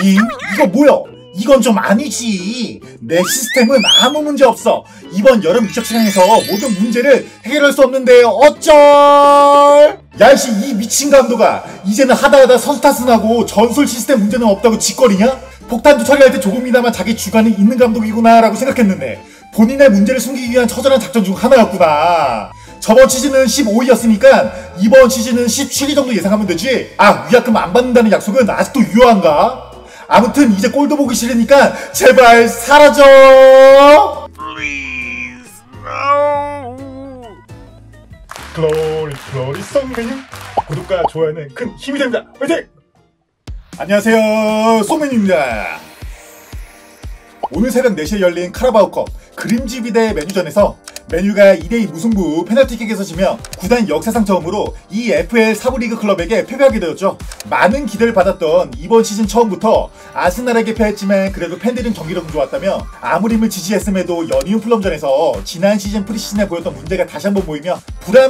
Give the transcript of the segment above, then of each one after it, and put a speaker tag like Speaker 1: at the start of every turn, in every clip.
Speaker 1: 이거 뭐야? 이건 좀 아니지. 내 시스템은 아무 문제 없어. 이번 여름 이적 시장에서 모든 문제를 해결할 수 없는데 어쩔? 야이씨, 이 미친 감독아, 이제는 하다하다 선수 탓은 하고 전술 시스템 문제는 없다고 짓거리냐? 폭탄도 처리할 때 조금이나마 자기 주관이 있는 감독이구나 라고 생각했는데 본인의 문제를 숨기기 위한 처절한 작전 중 하나였구나. 저번 시즌은 15위였으니까 이번 시즌은 17위 정도 예상하면 되지. 위약금 안 받는다는 약속은 아직도 유효한가? 아무튼 이제 꼴도 보기 싫으니까 제발 사라져.
Speaker 2: Please, no.
Speaker 1: 글로리 송메뉴 구독과 좋아요는 큰 힘이 됩니다. 화이팅! 안녕하세요, 송메뉴입니다. 오늘 새벽 4시에 열린 카라바오컵 그림지비 대 메뉴전에서 메뉴가 2대2 무승부 페널티킥에서 지며 구단 역사상 처음으로 이 FL 사부 리그 클럽에게 패배하게 되었죠. 많은 기대를 받았던 이번 시즌 처음부터 아스날에게 패했지만 그래도 팬들은 경기력은 좋았다며 아무림을 지지했음에도 연이은 플럼전에서 지난 시즌 프리시즌에 보였던 문제가 다시 한번 보이며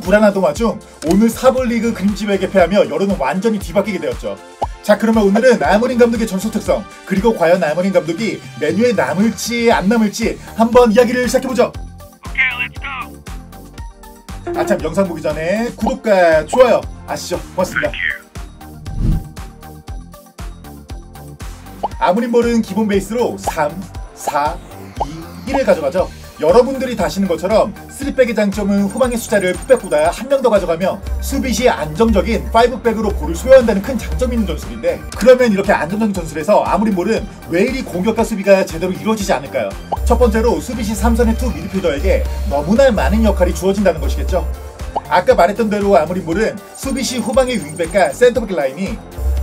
Speaker 1: 불안한 동화 중 오늘 사부 리그 그림지비에게 패하며 여론은 완전히 뒤바뀌게 되었죠. 자, 그러면 오늘은 아무림 감독의 전술 특성, 그리고 과연 아무림 감독이 메뉴에 남을지 안 남을지 한번 이야기를 시작해보죠. 참, 영상 보기 전에 구독과 좋아요 아시죠? 고맙습니다. 아무림볼은 기본 베이스로 3, 4, 2, 1을 가져가죠. 여러분들이 다시는 것처럼 3백의 장점은 후방의 숫자를 풋백보다 한 명 더 가져가며 수비 시 안정적인 5백으로 볼을 소유한다는 큰 장점이 있는 전술인데, 그러면 이렇게 안정적인 전술에서 아무림볼은 왜 이리 공격과 수비가 제대로 이루어지지 않을까요? 첫 번째로 수비 시 3선의 투 미드필더에게 너무나 많은 역할이 주어진다는 것이겠죠. 아까 말했던 대로 아무림볼은 수비 시 후방의 윙백과 센터백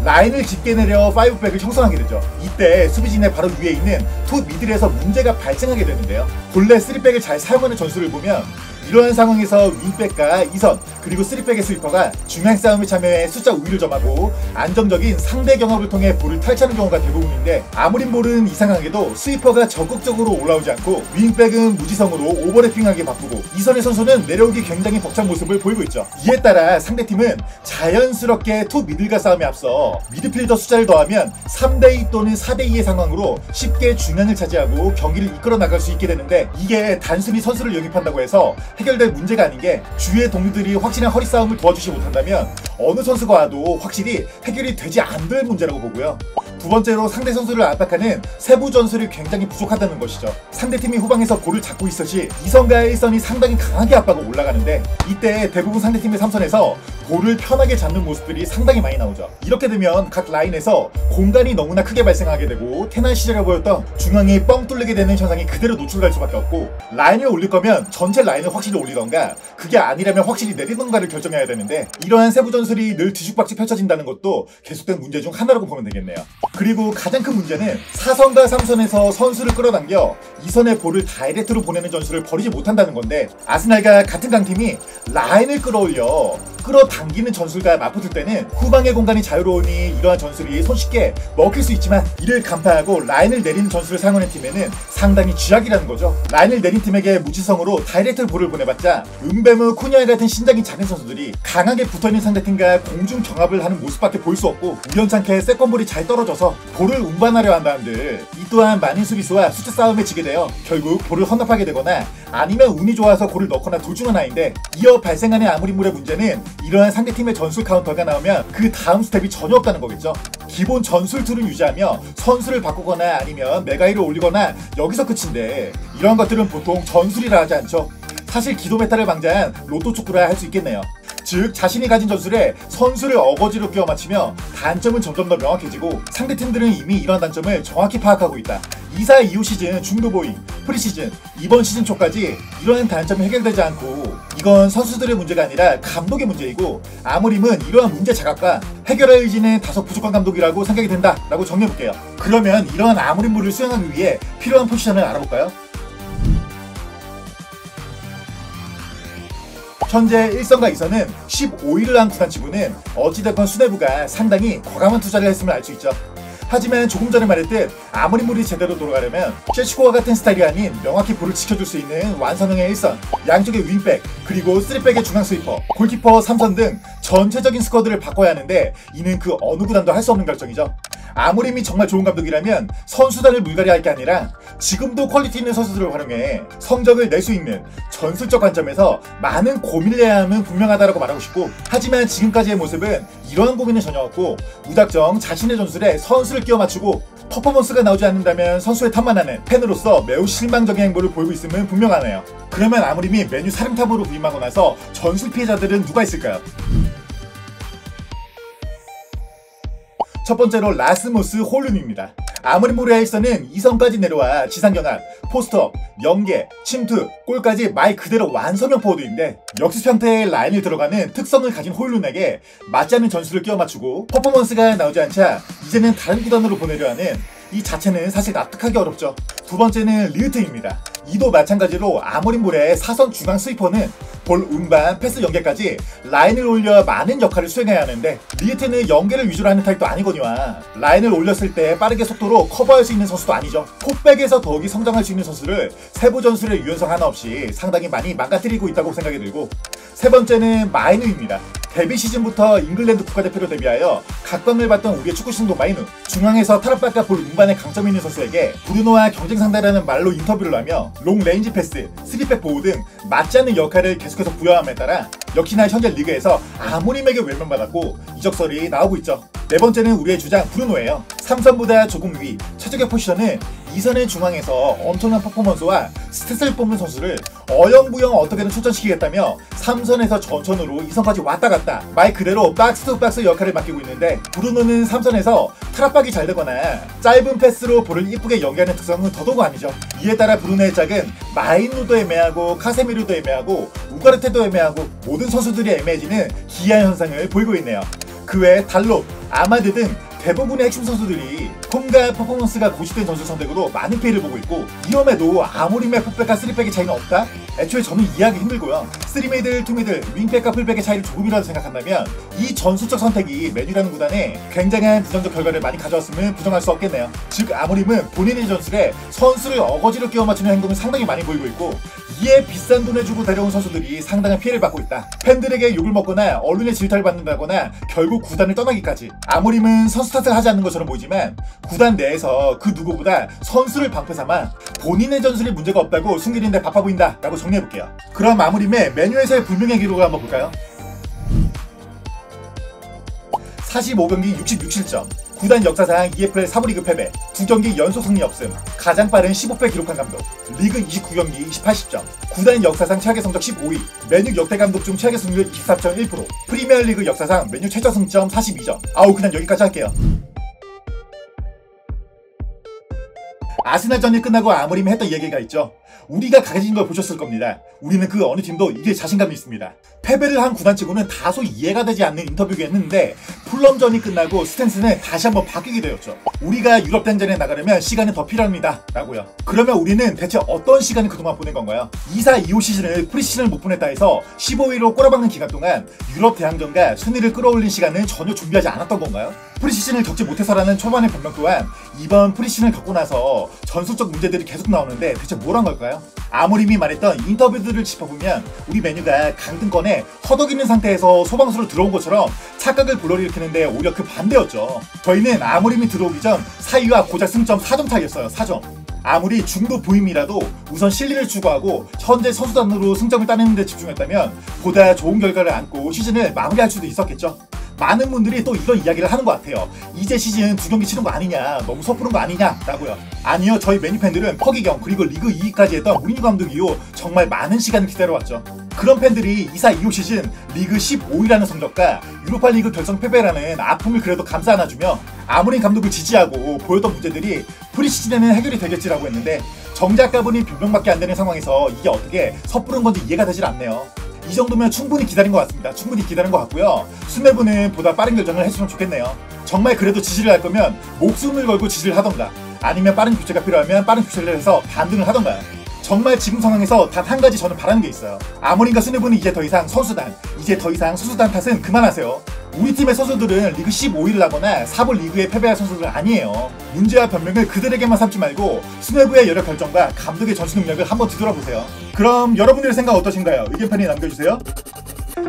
Speaker 1: 라인을 짙게 내려 5백을 형성하게 되죠. 이때 수비진의 바로 위에 있는 투 미들에서 문제가 발생하게 되는데요. 본래 3백을 잘 사용하는 전술을 보면 이러한 상황에서 윙백과 2선 그리고 3백의 스위퍼가 중앙 싸움에 참여해 숫자 우위를 점하고 안정적인 상대 경합을 통해 볼을 탈취하는 경우가 대부분인데, 아무림볼은 이상하게도 스위퍼가 적극적으로 올라오지 않고 윙백은 무지성으로 오버래핑하게 바꾸고 2선의 선수는 내려오기 굉장히 벅찬 모습을 보이고 있죠. 이에 따라 상대팀은 자연스럽게 투 미들과 싸움에 앞서 미드필더 숫자를 더하면 3대2 또는 4대2의 상황으로 쉽게 중앙을 차지하고 경기를 이끌어 나갈 수 있게 되는데, 이게 단순히 선수를 영입한다고 해서 해결될 문제가 아닌 게, 주위의 동료들이 확실한 허리 싸움을 도와주지 못한다면 어느 선수가 와도 확실히 해결이 되지 않을 문제라고 보고요. 두 번째로 상대 선수를 압박하는 세부 전술이 굉장히 부족하다는 것이죠. 상대팀이 후방에서 볼을 잡고 있어지 2선과 1선이 상당히 강하게 압박을 올라가는데, 이때 대부분 상대팀의 3선에서 볼을 편하게 잡는 모습들이 상당히 많이 나오죠. 이렇게 되면 각 라인에서 공간이 너무나 크게 발생하게 되고 테난 시절에 보였던 중앙이 뻥 뚫리게 되는 현상이 그대로 노출될 수밖에 없고, 라인을 올릴 거면 전체 라인을 확실히 올리던가 그게 아니라면 확실히 내리던가를 결정해야 되는데, 이러한 세부 전술이 늘 뒤죽박죽 펼쳐진다는 것도 계속된 문제 중 하나라고 보면 되겠네요. 그리고 가장 큰 문제는 4선과 3선에서 선수를 끌어당겨 2선의 볼을 다이렉트로 보내는 전술을 버리지 못한다는 건데, 아스날과 같은 강팀이 라인을 끌어당기는 전술과 맞붙을 때는 후방의 공간이 자유로우니 이러한 전술이 손쉽게 먹힐 수 있지만, 이를 간파하고 라인을 내리는 전술을 사용하는 팀에는 상당히 쥐약이라는 거죠. 라인을 내린 팀에게 무지성으로 다이렉트 볼을 보내봤자 은베무, 쿠니아 같은 신장이 작은 선수들이 강하게 붙어있는 상대팀과 공중 경합을 하는 모습밖에 볼 수 없고, 우연찮게 세컨볼이 잘 떨어져서 볼을 운반하려 한다 한들 이 또한 많은 수비수와 숫자 싸움에 지게 되어 결국 볼을 헌납하게 되거나 아니면 운이 좋아서 골을 넣거나 둘 중 하나인데, 이어 발생하는 아무림볼의 문제는 이러한 상대팀의 전술 카운터가 나오면 그 다음 스텝이 전혀 없다는 거겠죠. 기본 전술 툴을 유지하며 선수를 바꾸거나 아니면 메가이를 올리거나 여기서 끝인데, 이러한 것들은 보통 전술이라 하지 않죠. 사실 기도 메타를 방지한 로또 축구라 할 수 있겠네요. 즉, 자신이 가진 전술에 선수를 어거지로 끼워 맞추며 단점은 점점 더 명확해지고, 상대팀들은 이미 이러한 단점을 정확히 파악하고 있다. 2사2호 시즌 중도 보잉, 프리시즌, 이번 시즌 초까지 이러한 단점이 해결되지 않고, 이건 선수들의 문제가 아니라 감독의 문제이고, 아무림은 이러한 문제 자각과 해결할 의지는 다소 부족한 감독이라고 생각이 된다 라고 정리해볼게요. 그러면 이러한 아무림물을 수행하기 위해 필요한 포지션을 알아볼까요? 현재 1선과 2선은 15위를 한 구단 치고는 어찌됐건 수뇌부가 상당히 과감한 투자를 했음을 알 수 있죠. 하지만 조금 전에 말했듯 아무림볼이 제대로 돌아가려면 셰치코와 같은 스타일이 아닌 명확히 볼을 지켜줄 수 있는 완성형의 1선, 양쪽의 윙백, 그리고 3백의 중앙 스위퍼, 골키퍼 3선 등 전체적인 스쿼드를 바꿔야 하는데, 이는 그 어느 구단도 할 수 없는 결정이죠. 아모림이 정말 좋은 감독이라면 선수단을 물갈이할 게 아니라 지금도 퀄리티 있는 선수들을 활용해 성적을 낼 수 있는 전술적 관점에서 많은 고민을 해야 함은 분명하다고 말하고 싶고, 하지만 지금까지의 모습은 이러한 고민은 전혀 없고 무작정 자신의 전술에 선수를 끼워 맞추고 퍼포먼스가 나오지 않는다면 선수의 탓만 하는 팬으로서 매우 실망적인 행보를 보이고 있음은 분명하네요. 그러면 아모림이 메뉴 사령탑으로 부임하고 나서 전술 피해자들은 누가 있을까요? 첫 번째로 라스무스 홀룬입니다. 아모림 모리아에서는 2선까지 내려와 지상경합, 포스트업, 연계, 침투, 골까지 말 그대로 완성형 포워드인데, 역습 형태의 라인을 들어가는 특성을 가진 홀룬에게 맞지 않는 전술을 끼워 맞추고 퍼포먼스가 나오지 않자 이제는 다른 구단으로 보내려 하는 이 자체는 사실 납득하기 어렵죠. 두 번째는 리흐트입니다. 이도 마찬가지로 아모림 모레의 4선 중앙 스위퍼는 볼 운반, 패스 연계까지 라인을 올려 많은 역할을 수행해야 하는데, 리흐트는 연계를 위주로 하는 타입도 아니거니와 라인을 올렸을 때 빠르게 속도로 커버할 수 있는 선수도 아니죠. 폭백에서 더욱이 성장할 수 있는 선수를 세부 전술의 유연성 하나 없이 상당히 많이 망가뜨리고 있다고 생각이 들고, 세 번째는 마이누입니다. 데뷔 시즌부터 잉글랜드 국가대표로 데뷔하여 각광을 받던 우리의 축구 신동 마이누, 중앙에서 타락박과 볼 운반에 강점이 있는 선수에게 브루노와 경쟁 상대라는 말로 인터뷰를 하며 롱 레인지 패스, 3백 보호 등 맞지 않는 역할을 계속해서 부여함에 따라 역시나 현재 리그에서 아모림에게 외면받았고 이적설이 나오고 있죠. 네 번째는 우리의 주장 브루노예요. 3선보다 조금 위, 최적의 포지션은 2선의 중앙에서 엄청난 퍼포먼스와 스탯을 뽑는 선수를 어영부영 어떻게든 출전시키겠다며 3선에서 전천으로 2선까지 왔다 갔다 말 그대로 박스 투 박스 역할을 맡기고 있는데, 브루노는 3선에서 트랍박이 잘 되거나 짧은 패스로 볼을 이쁘게 연계하는 특성은 더더욱 아니죠. 이에 따라 브루노의 짝은 마이누도 애매하고 카세미르도 애매하고 우가르테도 애매하고 모든 선수들이 애매해지는 기이한 현상을 보이고 있네요. 그 외 달로, 아마드 등 대부분의 핵심 선수들이 폼과 퍼포먼스가 고집된 전술 선택으로 많은 피해를 보고 있고, 이럼에도 아모림의 풀백과 3백의 차이는 없다? 애초에 저는 이해하기 힘들고요. 3미들, 2미들, 윙백과 풀백의 차이를 조금이라도 생각한다면 이 전술적 선택이 맨유라는 구단에 굉장한 부정적 결과를 많이 가져왔음을 부정할 수 없겠네요. 즉 아모림은 본인의 전술에 선수를 어거지로 끼워 맞추는 행동을 상당히 많이 보이고 있고, 이에 비싼 돈을 주고 데려온 선수들이 상당한 피해를 받고 있다. 팬들에게 욕을 먹거나 언론의 질타를 받는다거나 결국 구단을 떠나기까지. 아모림은 선수 탓을 하지 않는 것처럼 보이지만 구단 내에서 그 누구보다 선수를 방패 삼아 본인의 전술에 문제가 없다고 숨기는데 바빠 보인다 라고 정리해볼게요. 그럼 아모림의 맨유에서의 불명예 기록을 한번 볼까요? 45경기 66실점, 구단 역사상 EFL 사부리그 패배, 2경기 연속 승리 없음, 가장 빠른 15패 기록한 감독, 리그 29경기 28실점, 구단 역사상 최악의 성적 15위, 맨유 역대 감독 중 최악의 승률 24.1%, 프리미어리그 역사상 맨유 최저 승점 42점. 아우 그냥 여기까지 할게요. 아스날전이 끝나고 아모림이 했던 얘기가 있죠. 우리가 강해진 걸 보셨을 겁니다. 우리는 그 어느 팀도 이길 자신감이 있습니다. 패배를 한 구단치고는 다소 이해가 되지 않는 인터뷰가 했는데, 풀럼전이 끝나고 스탠스는 다시 한번 바뀌게 되었죠. 우리가 유럽 대전에 나가려면 시간이 더 필요합니다 라고요. 그러면 우리는 대체 어떤 시간을 그동안 보낸 건가요? 24-25 시즌을 프리시즌을 못 보냈다 해서 15위로 꼬라박는 기간 동안 유럽 대항전과 순위를 끌어올린 시간은 전혀 준비하지 않았던 건가요? 프리시즌을 겪지 못해서라는 초반의 변명 또한 이번 프리시즌을 겪고 나서 전술적 문제들이 계속 나오는데 대체 뭘 한 걸까요? 아모림이 말했던 인터뷰들을 짚어보면 우리 메뉴가 강등권에 허덕이는 상태에서 소방수로 들어온 것처럼 착각을 불러일으키는데 오히려 그 반대였죠. 저희는 아모림이 들어오기 전 4위와 고작 승점 4점 차이였어요. 4점. 아무리 중도 부임이라도 우선 실리를 추구하고 현재 선수단으로 승점을 따내는 데 집중했다면 보다 좋은 결과를 안고 시즌을 마무리할 수도 있었겠죠. 많은 분들이 또 이런 이야기를 하는 것 같아요. 이제 시즌 2경기 치른 거 아니냐, 너무 섣부른 거 아니냐 라고요. 아니요, 저희 메뉴 팬들은 허기경 그리고 리그 2위까지 했던 무리뉴 감독 이후 정말 많은 시간을 기다려왔죠. 그런 팬들이 24-25 시즌 리그 15위라는 성적과 유로파 리그 결성 패배라는 아픔을 그래도 감싸 안아주며 아모림 감독을 지지하고 보였던 문제들이 프리시즌에는 해결이 되겠지라고 했는데, 정작 가보니 변명밖에 안 되는 상황에서 이게 어떻게 섣부른 건지 이해가 되질 않네요. 이 정도면 충분히 기다린 것 같습니다. 충분히 기다린 것 같고요. 수뇌부는 보다 빠른 결정을 했으면 좋겠네요. 정말 그래도 지지를 할 거면 목숨을 걸고 지지를 하던가, 아니면 빠른 교체가 필요하면 빠른 교체를 해서 반등을 하던가. 정말 지금 상황에서 단 한 가지 저는 바라는 게 있어요. 아모림과 수뇌부는 이제 더 이상 선수단 탓은 그만하세요. 우리 팀의 선수들은 리그 15위를 하거나 4부 리그에 패배할 선수들은 아니에요. 문제와 변명을 그들에게만 삼지 말고 수뇌부의 여러 결정과 감독의 전술 능력을 한번 뒤돌아보세요. 그럼 여러분들의 생각 어떠신가요? 의견편에 남겨주세요.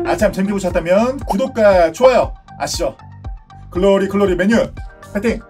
Speaker 1: 아참 재밌게 보셨다면 구독과 좋아요 아시죠? 글로리 메뉴 파이팅!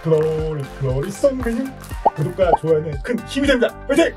Speaker 1: 글로리 글로리 송 구독과 좋아요는 큰 힘이 됩니다. 화이팅!